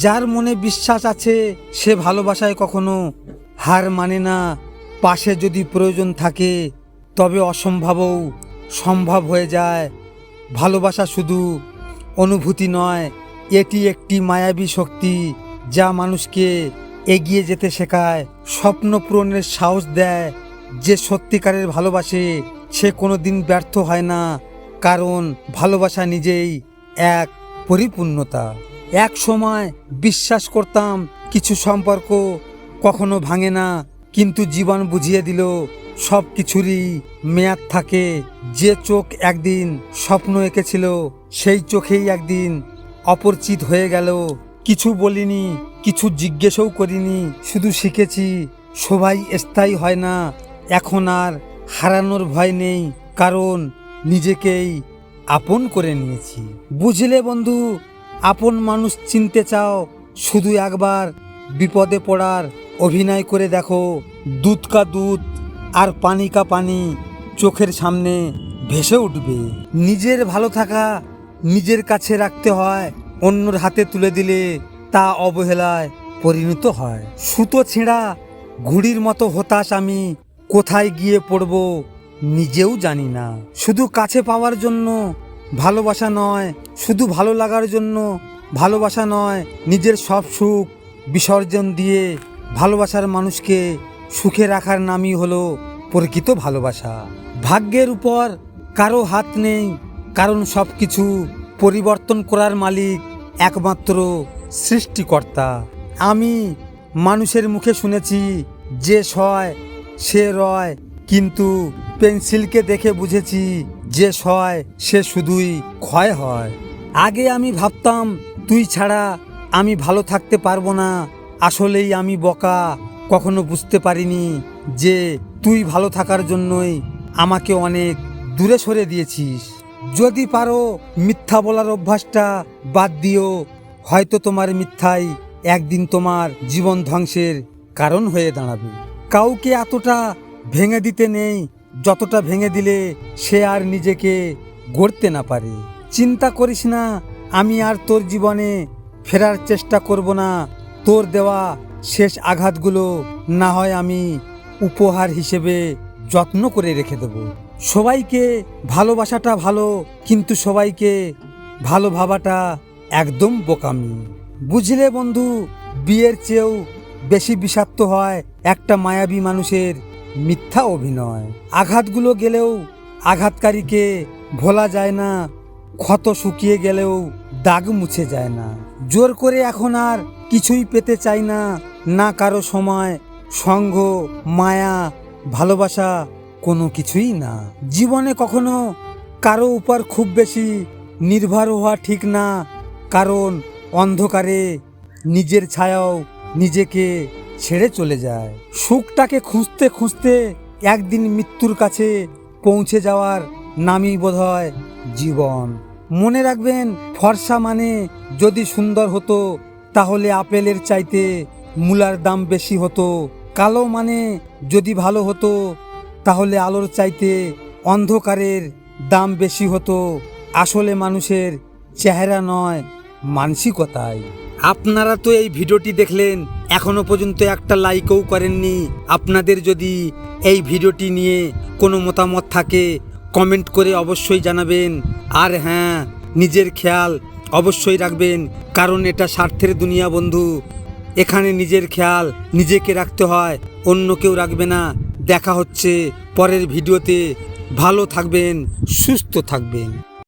যার মনে বিশ্বাস আছে সে ভালোবাসায় কখনো হার মানে না। পাশে যদি প্রয়োজন থাকে তবে অসম্ভবও সম্ভব হয়ে যায়। ভালোবাসা শুধু অনুভূতি নয়, এটি একটি মায়াবী শক্তি যা মানুষকে এগিয়ে যেতে শেখায়, স্বপ্ন পূরণের সাহস দেয়। যে সত্যিকারের ভালোবাসে সে কোনো দিন ব্যর্থ হয় না, কারণ ভালোবাসা নিজেই এক পরিপূর্ণতা। এক সময় বিশ্বাস করতাম কিছু সম্পর্ক কখনো ভাঙে না, কিন্তু জীবন বুঝিয়ে দিল সব কিছুরই মেয়াদ থাকে। যে চোখ একদিন স্বপ্ন এঁকেছিল সেই চোখেই একদিন অপরিচিত হয়ে গেল। কিছু বলিনি, কিছু জিজ্ঞেসও করিনি, শুধু শিখেছি সবাই স্থায়ী হয় না। এখন আর হারানোর ভয় নেই, কারণ নিজেকেই আপন করে নিয়েছি। বুঝলে বন্ধু, আপন মানুষ চিনতে চাও, শুধু একবার বিপদে পড়ার অভিনয় করে দেখো। দুধ কা দুধ আর পানি কা পানি চোখের সামনে ভেসে উঠবে। নিজের ভালো থাকা নিজের কাছে রাখতে হয়, অন্যর হাতে তুলে দিলে তা অবহেলায় পরিণত হয়। সুতো ছেঁড়া ঘুড়ির মতো হতাশ আমি, কোথায় গিয়ে পড়ব নিজেও জানি না। শুধু কাছে পাওয়ার জন্য ভালোবাসা নয়, শুধু ভালো লাগার জন্য ভালোবাসা নয়, নিজের সব সুখ বিসর্জন দিয়ে ভালোবাসার মানুষকে সুখে রাখার নামই হলো প্রকৃত ভালোবাসা। ভাগ্যের উপর কারো হাত নেই, কারণ সব কিছু পরিবর্তন করার মালিক একমাত্র সৃষ্টিকর্তা। আমি মানুষের মুখে শুনেছি যে সয় সে রয়, কিন্তু পেন্সিলকে দেখে বুঝেছি যে সয় সে শুধুই ক্ষয় হয়। আগে আমি ভাবতাম তুই ছাড়া আমি ভালো থাকতে পারবো না। আসলেই আমি বোকা, কখনো বুঝতে পারিনি যে তুই ভালো থাকার জন্যই আমাকে অনেক দূরে সরে দিয়েছিস। যদি পারো মিথ্যা বলার অভ্যাসটা বাদ দিও, হয়তো তোমার মিথ্যাই একদিন তোমার জীবন ধ্বংসের কারণ হয়ে দাঁড়াবে। কাউকে এতটা ভেঙে দিতে নেই যতটা ভেঙে দিলে সে আর নিজেকে গড়তে না পারে। চিন্তা করিস না, আমি আর তোর জীবনে ফেরার চেষ্টা করব না। তোর দেওয়া শেষ আঘাতগুলো না হয় আমি উপহার হিসেবে যত্ন করে রেখে দেব। সবাইকে ভালোবাসাটা ভালো, কিন্তু সবাইকে ভালো ভাবাটা একদম বোকামি। বুঝলে বন্ধু, বিয়ের চেয়েও বেশি বিষাক্ত হয় একটা মায়াবী মানুষের মিথ্যা অভিনয়। আঘাতগুলো গেলেও আঘাতকারীকে ভোলা যায় না, ক্ষত শুকিয়ে গেলেও দাগ মুছে যায় না। জোর করে এখন আর কিছুই পেতে চাই না, না কারো সময়, সঙ্গ, মায়া, ভালোবাসা, কোনো কিছুই না। জীবনে কখনো কারো উপর খুব বেশি নির্ভর হওয়া ঠিক না, কারণ অন্ধকারে নিজের ছায়াও নিজেকে ছেড়ে চলে যায়। সুখটাকে খুঁজতে খুঁজতে একদিন মৃত্যুর কাছে পৌঁছে যাওয়ার নামই বোধহয় জীবন। মনে রাখবেন, ফর্সা মানে যদি সুন্দর হতো তাহলে আপেলের চাইতে মূলার দাম বেশি হতো। কালো মানে যদি ভালো হতো তাহলে আলোর চাইতে অন্ধকারের দাম বেশি হতো। আসলে মানুষের চেহারা নয়, মানসিকতাই। আপনারা তো এই ভিডিওটি দেখলেন, এখনো পর্যন্ত একটা লাইকও করেননি। আপনাদের যদি এই ভিডিওটি নিয়ে কোনো মতামত থাকে কমেন্ট করে অবশ্যই জানাবেন। আর হ্যাঁ, নিজের খেয়াল অবশ্যই রাখবেন, কারণ এটা স্বার্থের দুনিয়া বন্ধু। এখানে নিজের খেয়াল নিজেকে রাখতে হয়, অন্য কেউ রাখবে না। দেখা হচ্ছে পরের ভিডিওতে। ভালো থাকবেন, সুস্থ থাকবেন।